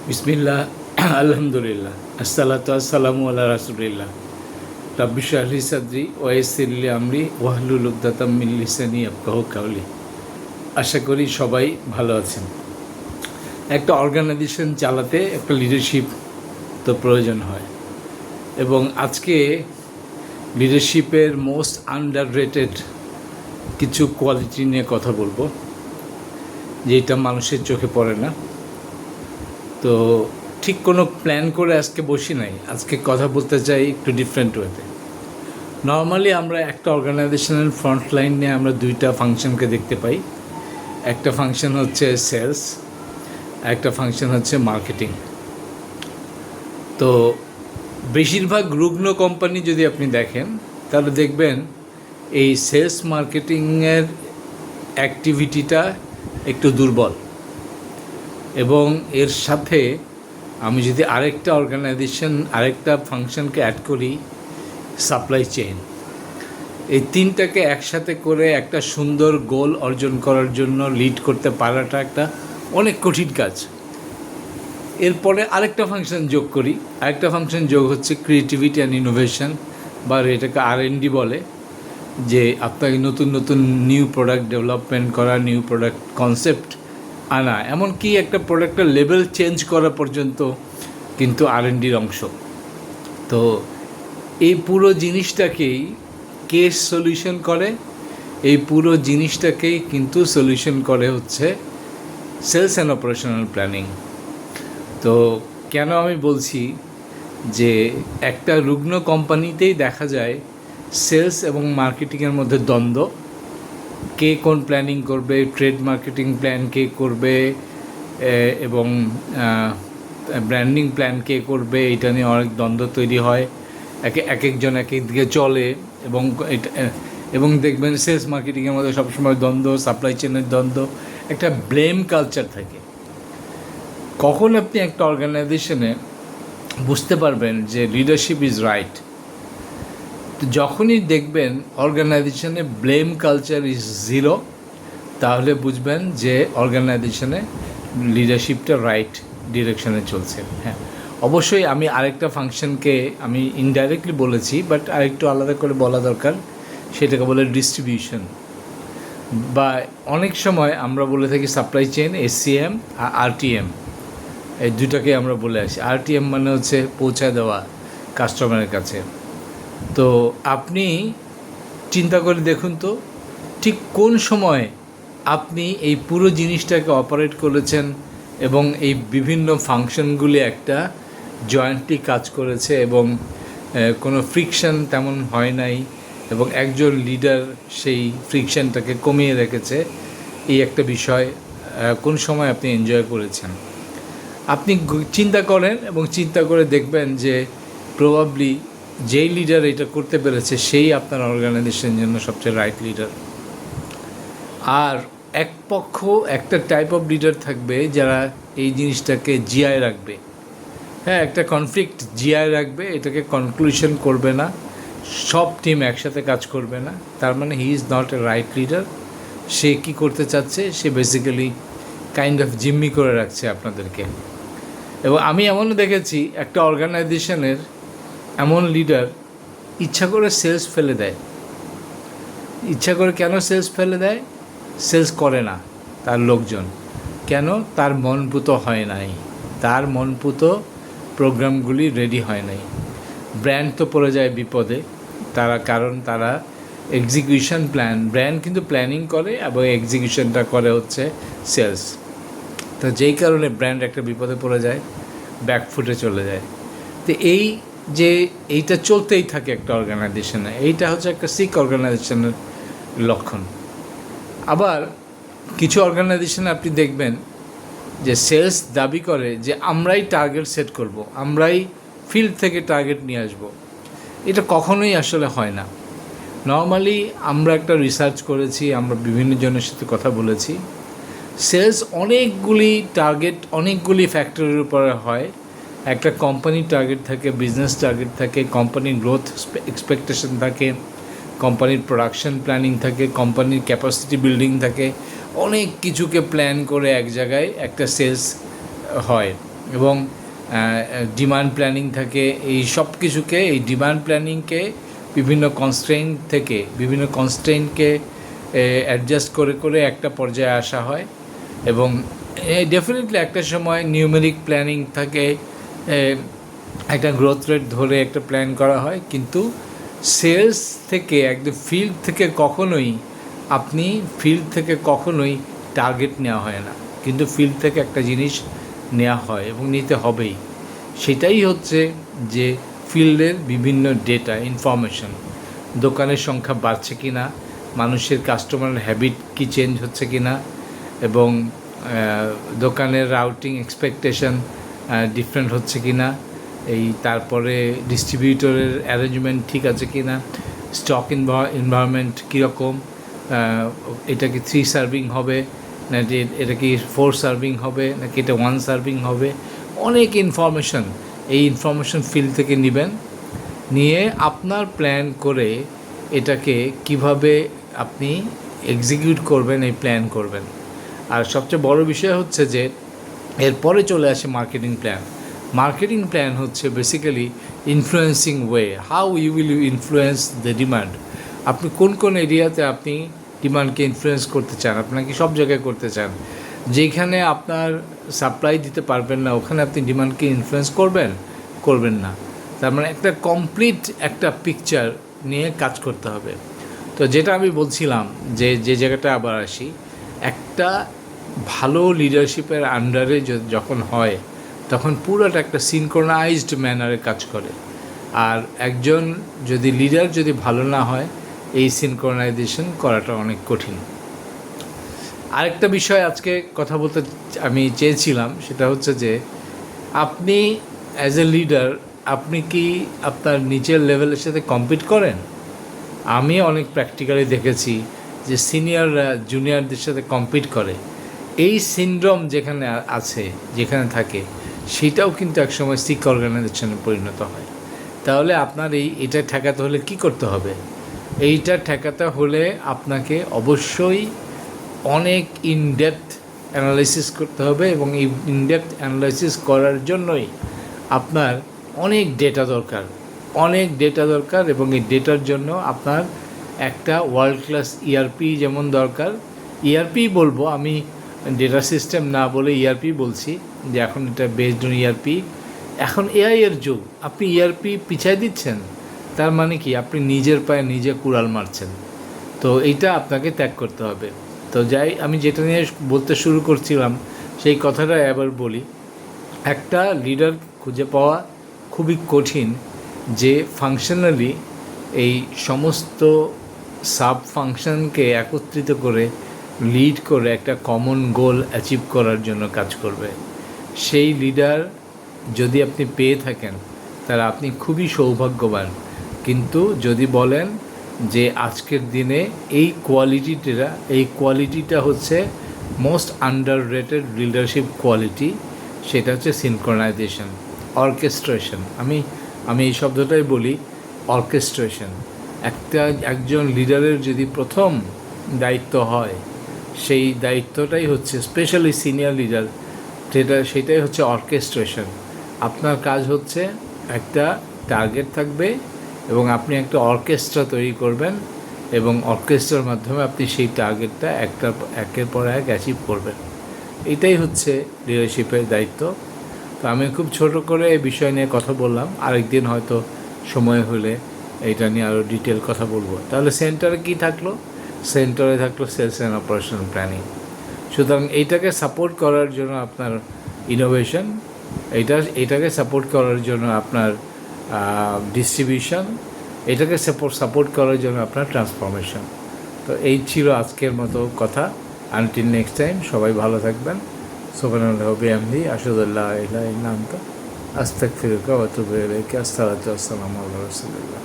বিসমিল্লাহ আলহামদুলিল্লাহ আসসালাতু আসসালামু আলা রাসূলিল্লাহ রাব্বি ইশরাহ লি সাদরি ওয়া ইয়াসসির লি আমরি ওয়াহলুল উকদাতাম মিন লিসানি ইয়াফকাহু কাওলি। আশা করি সবাই ভালো আছেন। একটা অর্গানাইজেশন চালাতে একটা লিডারশিপ তো প্রয়োজন হয়, এবং আজকে লিডারশিপের মোস্ট আন্ডাররেটেড কিছু কোয়ালিটি নিয়ে কথা বলবো, যেটা মানুষের চোখে পড়ে না। তো ঠিক কোনো প্ল্যান করে আজকে বসি নাই, আজকে কথা বলতে চাই একটু ডিফারেন্ট ওয়েতে। নর্মালি আমরা একটা অর্গানাইজেশনের ফ্রন্ট লাইন নিয়ে আমরা দুইটা ফাংশনকে দেখতে পাই। একটা ফাংশন হচ্ছে সেলস, একটা ফাংশন হচ্ছে মার্কেটিং। তো বেশিরভাগ রুগ্ন কোম্পানি যদি আপনি দেখেন, তাহলে দেখবেন এই সেলস মার্কেটিংয়ের অ্যাক্টিভিটিটা একটু দুর্বল। এবং এর সাথে আমি যদি আরেকটা অর্গানাইজেশন আরেকটা ফাংশনকে অ্যাড করি, সাপ্লাই চেইন, এই তিনটাকে একসাথে করে একটা সুন্দর গোল অর্জন করার জন্য লিড করতে পারাটা একটা অনেক কঠিন কাজ। এরপরে আরেকটা ফাংশন যোগ করি, আরেকটা ফাংশন যোগ হচ্ছে ক্রিয়েটিভিটি অ্যান্ড ইনোভেশন, বা এটাকে R&D বলে, যে আপনাকে নতুন নতুন নিউ প্রোডাক্ট ডেভেলপমেন্ট করা, নিউ প্রোডাক্ট কনসেপ্ট আনা, এমনকি একটা প্রোডাক্টের লেভেল চেঞ্জ করা পর্যন্ত কিন্তু R&Dর অংশ। তো এই পুরো জিনিসটাকেই কে সলিউশন করে? এই পুরো জিনিসটাকেই কিন্তু সলিউশন করে হচ্ছে সেলস অ্যান্ড অপারেশনাল প্ল্যানিং। তো কেন আমি বলছি যে একটা রুগ্ন কোম্পানিতেই দেখা যায় সেলস এবং মার্কেটিংয়ের মধ্যে দ্বন্দ্ব। কে কোন প্ল্যানিং করবে, ট্রেড মার্কেটিং প্ল্যান কে করবে, এবং ব্র্যান্ডিং প্ল্যান কে করবে, এটা নিয়ে অনেক দ্বন্দ্ব তৈরি হয়। এক একজন এক এক দিকে চলে, এবং এবং দেখবেন সেলস মার্কেটিংয়ের মধ্যে সবসময় দ্বন্দ্ব, সাপ্লাই চেনের দ্বন্দ্ব, একটা ব্লেম কালচার থাকে। কখন আপনি একটা অর্গানাইজেশনে বুঝতে পারবেন যে লিডারশিপ ইজ রাইট? তো যখনই দেখবেন অর্গানাইজেশনে ব্লেম কালচার ইজ জিরো, তাহলে বুঝবেন যে অর্গানাইজেশনে লিডারশিপটা রাইট ডিরেকশনে চলছে। হ্যাঁ, অবশ্যই আমি আরেকটা ফাংশনকে আমি ইনডাইরেক্টলি বলেছি, বাট আরেকটু আলাদা করে বলা দরকার, সেটাকে বলে ডিস্ট্রিবিউশন, বা অনেক সময় আমরা বলে থাকি সাপ্লাই চেইন, SCM আর RTM, এই দুটাকে আমরা বলে আসি। RTM মানে হচ্ছে পৌঁছে দেওয়া কাস্টমারের কাছে। তো আপনি চিন্তা করে দেখুন তো, ঠিক কোন সময় আপনি এই পুরো জিনিসটাকে অপারেট করেছেন এবং এই বিভিন্ন ফাংশনগুলি একটা জয়েন্টলি কাজ করেছে, এবং কোনো ফ্রিকশন তেমন হয় নাই, এবং একজন লিডার সেই ফ্রিকশনটাকে কমিয়ে রেখেছে। এই একটা বিষয় কোন সময় আপনি এনজয় করেছেন? আপনি চিন্তা করেন এবং চিন্তা করে দেখবেন যে প্রবাবলি যেই লিডার এটা করতে পেরেছে সেই আপনার অর্গানাইজেশনের জন্য সবচেয়ে রাইট লিডার। আর এক পক্ষ একটা টাইপ অফ লিডার থাকবে যারা এই জিনিসটাকে জিআই রাখবে। হ্যাঁ, একটা কনফ্লিক্ট জিআই রাখবে, এটাকে কনক্লুশন করবে না, সব টিম একসাথে কাজ করবে না। তার মানে he is not a right leader. সে কী করতে চাচ্ছে? সে বেসিক্যালি কাইন্ড অফ জিম্মি করে রাখছে আপনাদেরকে। এবং আমি এমনও দেখেছি একটা অর্গানাইজেশনের এমন লিডার ইচ্ছা করে সেলস ফেলে দেয়। ইচ্ছা করে কেন সেলস ফেলে দেয়? সেলস করে না তার লোকজন। কেন? তার মনপুত হয় নাই, তার মনপুত প্রোগ্রামগুলি রেডি হয় নাই। ব্র্যান্ড তো পড়ে যায় বিপদে, কারণ তারা এক্সিকিউশন প্ল্যান, ব্র্যান্ড কিন্তু প্ল্যানিং করে এবং এক্সিকিউশনটা করে হচ্ছে সেলস। তো যেই কারণে ব্র্যান্ড একটা বিপদে পড়ে যায়, ব্যাকফুটে চলে যায়। তো এইটা চলতেই থাকে একটা অর্গানাইজেশনে। এইটা হচ্ছে একটা সিক অর্গানাইজেশনের লক্ষণ। আবার কিছু অর্গানাইজেশনে আপনি দেখবেন যে সেলস দাবি করে যে আমরাই টার্গেট সেট করব, আমরাই ফিল্ড থেকে টার্গেট নিয়ে আসব। এটা কখনোই আসলে হয় না। নর্মালি আমরা একটা রিসার্চ করেছি, আমরা বিভিন্ন জনের সাথে কথা বলেছি। সেলস অনেকগুলি টার্গেট, অনেকগুলি ফ্যাক্টরের উপরে হয়। একটা কোম্পানির টার্গেট থাকে, বিজনেস টার্গেট থাকে, কোম্পানির গ্রোথ এক্সপেকটেশন থাকে, কোম্পানির প্রোডাকশন প্ল্যানিং থাকে, কোম্পানির ক্যাপাসিটি বিল্ডিং থাকে। অনেক কিছুকে প্ল্যান করে এক জায়গায় একটা সেলস হয়। এবং ডিমান্ড প্ল্যানিং থাকে। এই সব কিছুকে, এই ডিমান্ড প্ল্যানিংকে বিভিন্ন কনস্ট্রেইনকে অ্যাডজাস্ট করে করে একটা পর্যায়ে আসা হয়। এবং ডেফিনেটলি একটা সময় নিউমেরিক প্ল্যানিং থাকে, একটা গ্রোথ রেট ধরে একটা প্ল্যান করা হয়। কিন্তু সেলস থেকে একদম ফিল্ড থেকে কখনোই টার্গেট নেওয়া হয় না, কিন্তু ফিল্ড থেকে একটা জিনিস নেওয়া হয় এবং নিতে হবেই। সেটাই হচ্ছে যে ফিল্ডের বিভিন্ন ডেটা, ইনফরমেশন, দোকানের সংখ্যা বাড়ছে কি না, মানুষের কাস্টমারের হ্যাবিট কি চেঞ্জ হচ্ছে কি না, এবং দোকানের রাউটিং এক্সপেকটেশন ডিফারেন্ট হচ্ছে কি না, তারপরে ডিস্ট্রিবিউটরের অ্যারেঞ্জমেন্ট ঠিক আছে কি না, স্টক এনভায়রনমেন্ট কীরকম, এটা কি 3 সার্ভিং হবে নাকি এটা কি 4 সার্ভিং হবে নাকি এটা 1 সার্ভিং হবে। অনেক ইনফরমেশন, এই ইনফরমেশন ফিল্ড থেকে নিয়ে আপনার প্ল্যান করে এটাকে কিভাবে আপনি এক্সিকিউট করবেন, এই প্ল্যান করবেন। আর সবচেয়ে বড় বিষয় হচ্ছে যে এরপরে চলে আসে মার্কেটিং প্ল্যান। মার্কেটিং প্ল্যান হচ্ছে basically influencing way, how you will influence the demand. আপনি কোন এরিয়াতে আপনি ডিমান্ডকে ইনফ্লুয়েন্স করতে চান, আপনাকে সব জায়গায় করতে চান। যেখানে আপনার সাপ্লাই দিতে পারবেন না ওখানে আপনি ডিমান্ডকে ইনফ্লুয়েন্স করবেন না। তার মানে একটা কমপ্লিট একটা পিকচার নিয়ে কাজ করতে হবে। তো যেটা আমি বলছিলাম যে জায়গাটা আবার আসি, একটা ভালো লিডারশিপের আন্ডারে যখন হয় তখন পুরোটা একটা সিনক্রোনাইজড ম্যানারে কাজ করে। আর একজন লিডার যদি ভালো না হয়, এই সিনক্রোনাইজেশন করাটা অনেক কঠিন। আরেকটা বিষয় আজকে কথা বলতে আমি চেয়েছিলাম, সেটা হচ্ছে যে আপনি অ্যাজ এ লিডার আপনি কি আপনার নিচের লেভেলের সাথে কম্পিট করেন? আমি অনেক প্র্যাকটিক্যালি দেখেছি যে সিনিয়ররা জুনিয়রদের সাথে কম্পিট করে। এই সিনড্রোম যেখানে থাকে সেটাও কিন্তু একসময় সিক অর্গানাইজেশনে পরিণত হয়। তাহলে আপনার এটা ঠেকাতে হলে কি করতে হবে? এইটা ঠেকাতে হলে আপনাকে অবশ্যই অনেক ইনডেপথ অ্যানালাইসিস করতে হবে, এবং এই ইনডেপথ অ্যানালাইসিস করার জন্যই আপনার অনেক ডেটা দরকার, এবং এই ডেটার জন্য আপনার একটা ওয়ার্ল্ড ক্লাস ইআরপি যেমন দরকার। ইআরপি বলবো আমি, ডেটা সিস্টেম না বলে ইআরপি বলছি, যে এখন এটা বেসড অন ইআরপি। এখন এআই এর যুগ, আপনি ইআরপি পিছায় দিচ্ছেন, তার মানে কি আপনি নিজের পায়ে নিজে কুড়াল মারছেন। তো এইটা আপনাকে ত্যাগ করতে হবে। তো আমি যেটা নিয়ে বলতে শুরু করছিলাম সেই কথাটা এবার বলি। একটা লিডার খুঁজে পাওয়া খুবই কঠিন যে ফাংশনালি এই সমস্ত সাব ফাংশনকে একত্রিত করে লিড করে একটা কমন গোল অ্যাচিভ করার জন্য কাজ করবে। সেই লিডার যদি আপনি পেয়ে থাকেন তাহলে আপনি খুবই সৌভাগ্যবান। কিন্তু যদি বলেন যে আজকের দিনে এই কোয়ালিটিটা হচ্ছে most under rated leadership quality, সেটা হচ্ছে সিনক্রোনাইজেশন, অর্কেস্ট্রেশন। আমি এই শব্দটাই বলি, অর্কেস্ট্রেশন। একজন লিডারের যদি প্রথম দায়িত্ব হয়, সেই দায়িত্বটাই হচ্ছে, স্পেশালি সিনিয়র লিডার, সেটাই হচ্ছে অর্কেস্ট্রেশন। আপনার কাজ হচ্ছে একটা টার্গেট থাকবে এবং আপনি একটা অর্কেস্ট্রা তৈরি করবেন, এবং অর্কেস্ট্রার মাধ্যমে আপনি সেই টার্গেটটা একের পর এক অ্যাচিভ করবেন। এটাই হচ্ছে লিডারশিপের দায়িত্ব। তো আমি খুব ছোট করে এই বিষয় নিয়ে কথা বললাম, আরেকদিন হয়তো সময় হলে এটা নিয়ে আরও ডিটেল কথা বলবো। তাহলে সেন্টারে কী থাকলো? সেন্টারে থাকলো সেলস অ্যান্ড অপারেশন প্ল্যানিং। সুতরাং এইটাকে সাপোর্ট করার জন্য আপনার ইনোভেশন, এটাকে সাপোর্ট করার জন্য আপনার ডিস্ট্রিবিউশন, এটাকে সাপোর্ট করার জন্য আপনার ট্রান্সফরমেশন। তো এই ছিল আজকের মতো কথা। আনটিল নেক্সট টাইম, সবাই ভালো থাকবেন। সুবহানাল্লাহি ওয়া বিহামদিহি, আশহাদু আল্লা ইলাহা ইল্লা আনতা, আস্তাগফিরুকা ওয়া আতুবু ইলাইক। আসসালাতু ওয়াসসালামু আলা রাসূলিল্লাহ।